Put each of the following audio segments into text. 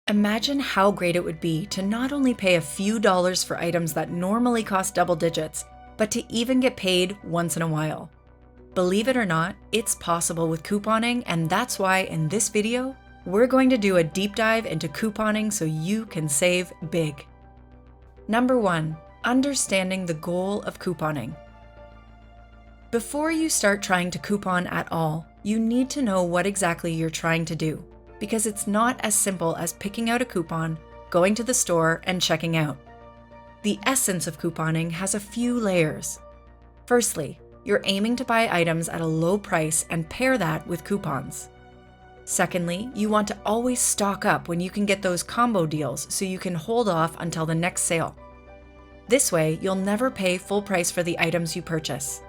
Imagine how great it would be to not only pay a few dollars for items that normally cost double digits, but to even get paid once in a while. Believe it or not, it's possible with couponing, and that's why in this video, we're going to do a deep dive into couponing so you can save big. Number 1, understanding the goal of couponing. Before you start trying to coupon at all, you need to know what exactly you're trying to do, because it's not as simple as picking out a coupon, going to the store, and checking out. The essence of couponing has a few layers. Firstly, you're aiming to buy items at a low price and pair that with coupons. Secondly, you want to always stock up when you can get those combo deals so you can hold off until the next sale. This way, you'll never pay full price for the items you purchase.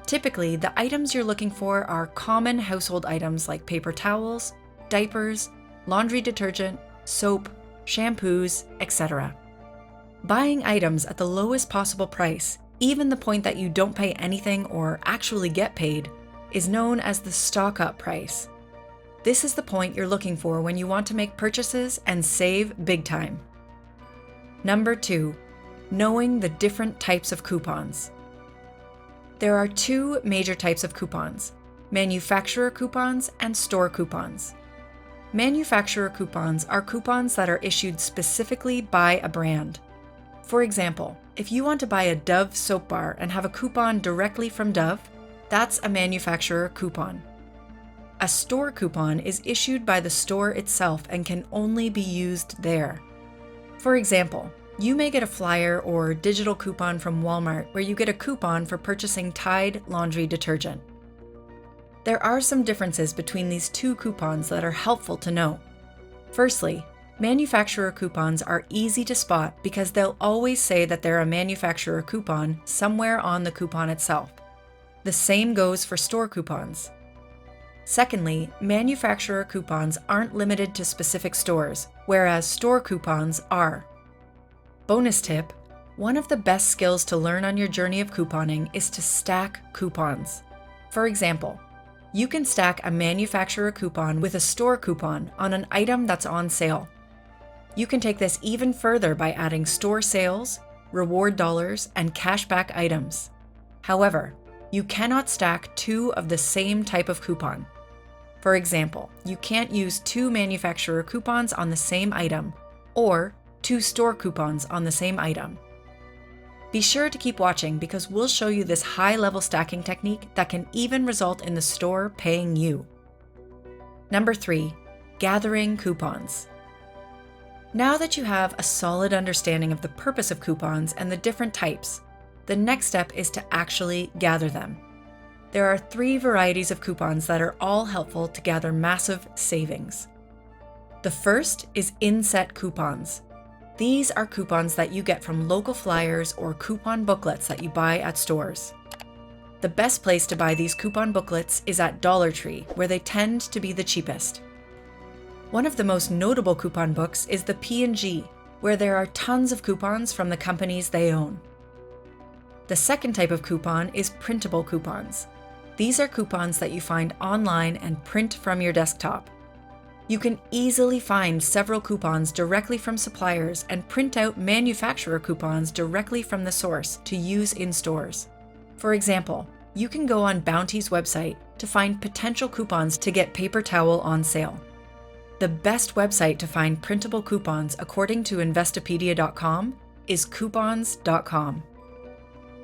Typically, the items you're looking for are common household items like paper towels, diapers, laundry detergent, soap, shampoos, etc. Buying items at the lowest possible price, even the point that you don't pay anything or actually get paid, is known as the stock up price. This is the point you're looking for when you want to make purchases and save big time. Number 2, knowing the different types of coupons. There are two major types of coupons: manufacturer coupons and store coupons. Manufacturer coupons are coupons that are issued specifically by a brand. For example, if you want to buy a Dove soap bar and have a coupon directly from Dove, that's a manufacturer coupon. A store coupon is issued by the store itself and can only be used there. For example, you may get a flyer or digital coupon from Walmart where you get a coupon for purchasing Tide laundry detergent. There are some differences between these two coupons that are helpful to know. Firstly, manufacturer coupons are easy to spot because they'll always say that they're a manufacturer coupon somewhere on the coupon itself. The same goes for store coupons. Secondly, manufacturer coupons aren't limited to specific stores, whereas store coupons are. Bonus tip: one of the best skills to learn on your journey of couponing is to stack coupons. For example, you can stack a manufacturer coupon with a store coupon on an item that's on sale. You can take this even further by adding store sales, reward dollars, and cashback items. However, you cannot stack two of the same type of coupon. For example, you can't use two manufacturer coupons on the same item, or two store coupons on the same item. Be sure to keep watching because we'll show you this high-level stacking technique that can even result in the store paying you. Number 3, gathering coupons. Now that you have a solid understanding of the purpose of coupons and the different types, the next step is to actually gather them. There are 3 varieties of coupons that are all helpful to gather massive savings. The first is inset coupons. These are coupons that you get from local flyers or coupon booklets that you buy at stores. The best place to buy these coupon booklets is at Dollar Tree, where they tend to be the cheapest. One of the most notable coupon books is the P&G, where there are tons of coupons from the companies they own. The second type of coupon is printable coupons. These are coupons that you find online and print from your desktop. You can easily find several coupons directly from suppliers and print out manufacturer coupons directly from the source to use in stores. For example, you can go on Bounty's website to find potential coupons to get paper towel on sale. The best website to find printable coupons according to Investopedia.com is coupons.com.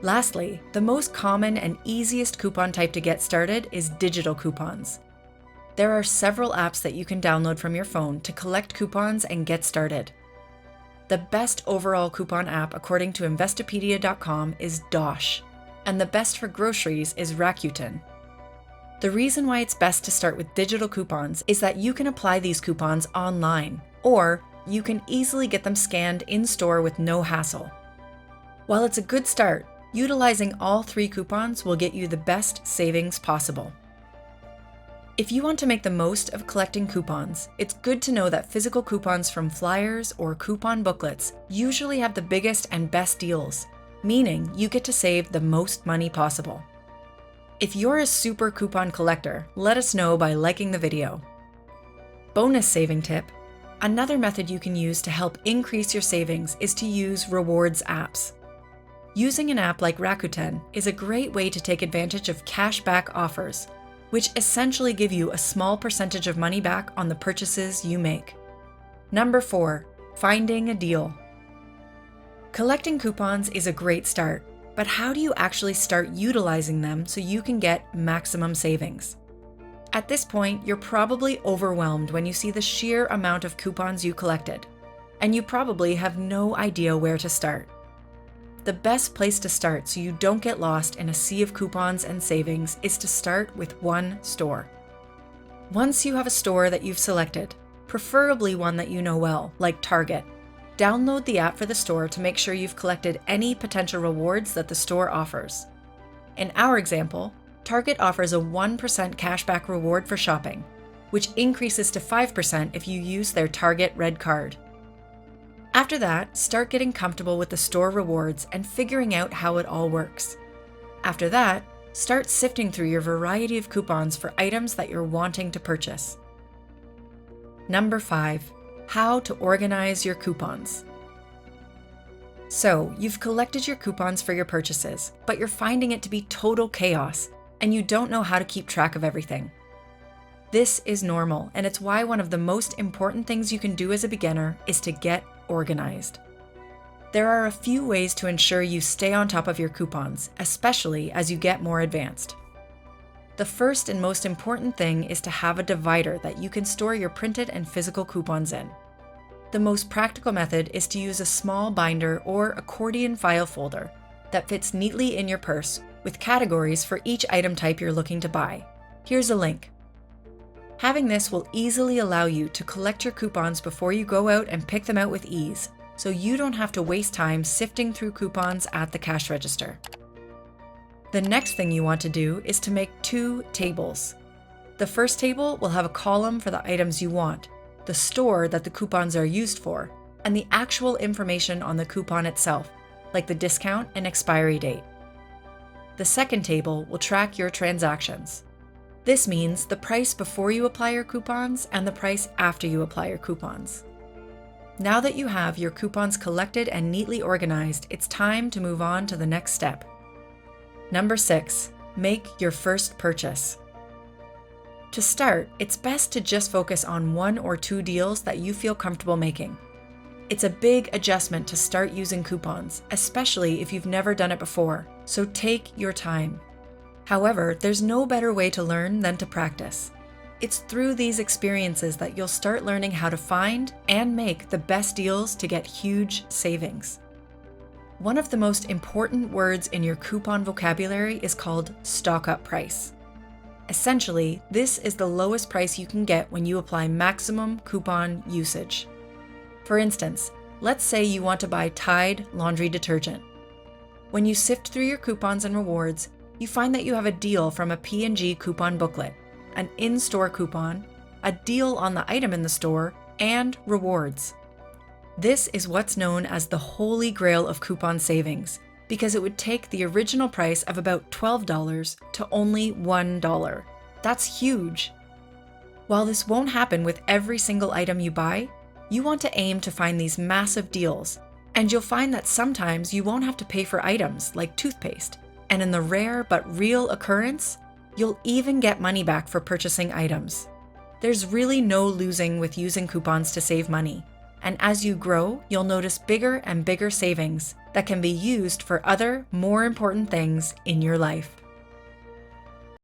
Lastly, the most common and easiest coupon type to get started is digital coupons. There are several apps that you can download from your phone to collect coupons and get started. The best overall coupon app according to Investopedia.com is Dosh, and the best for groceries is Rakuten. The reason why it's best to start with digital coupons is that you can apply these coupons online, or you can easily get them scanned in-store with no hassle. While it's a good start, utilizing all 3 coupons will get you the best savings possible. If you want to make the most of collecting coupons, it's good to know that physical coupons from flyers or coupon booklets usually have the biggest and best deals, meaning you get to save the most money possible. If you're a super coupon collector, let us know by liking the video. Bonus saving tip: Another method you can use to help increase your savings is to use rewards apps. Using an app like Rakuten is a great way to take advantage of cashback offers, which essentially give you a small percentage of money back on the purchases you make. Number 4, finding a deal. Collecting coupons is a great start, but how do you actually start utilizing them so you can get maximum savings? At this point, you're probably overwhelmed when you see the sheer amount of coupons you collected, and you probably have no idea where to start. The best place to start so you don't get lost in a sea of coupons and savings is to start with one store. Once you have a store that you've selected, preferably one that you know well, like Target, download the app for the store to make sure you've collected any potential rewards that the store offers. In our example, Target offers a 1% cashback reward for shopping, which increases to 5% if you use their Target Red Card. After that, start getting comfortable with the store rewards and figuring out how it all works. After that, start sifting through your variety of coupons for items that you're wanting to purchase. Number 5, how to organize your coupons. So, you've collected your coupons for your purchases, but you're finding it to be total chaos, and you don't know how to keep track of everything. This is normal, and it's why one of the most important things you can do as a beginner is to get organized. There are a few ways to ensure you stay on top of your coupons, especially as you get more advanced. The first and most important thing is to have a divider that you can store your printed and physical coupons in. The most practical method is to use a small binder or accordion file folder that fits neatly in your purse with categories for each item type you're looking to buy. Here's a link. Having this will easily allow you to collect your coupons before you go out and pick them out with ease, so you don't have to waste time sifting through coupons at the cash register. The next thing you want to do is to make 2 tables. The first table will have a column for the items you want, the store that the coupons are used for, and the actual information on the coupon itself, like the discount and expiry date. The second table will track your transactions. This means the price before you apply your coupons and the price after you apply your coupons. Now that you have your coupons collected and neatly organized, it's time to move on to the next step. Number 6, make your first purchase. To start, it's best to just focus on 1 or 2 deals that you feel comfortable making. It's a big adjustment to start using coupons, especially if you've never done it before, so take your time. However, there's no better way to learn than to practice. It's through these experiences that you'll start learning how to find and make the best deals to get huge savings. One of the most important words in your coupon vocabulary is called stock-up price. Essentially, this is the lowest price you can get when you apply maximum coupon usage. For instance, let's say you want to buy Tide laundry detergent. When you sift through your coupons and rewards, you find that you have a deal from a P&G coupon booklet, an in-store coupon, a deal on the item in the store, and rewards. This is what's known as the holy grail of coupon savings, because it would take the original price of about $12 to only $1. That's huge. While this won't happen with every single item you buy, you want to aim to find these massive deals, and you'll find that sometimes you won't have to pay for items like toothpaste, and in the rare but real occurrence, you'll even get money back for purchasing items. There's really no losing with using coupons to save money, and as you grow, you'll notice bigger and bigger savings that can be used for other, more important things in your life.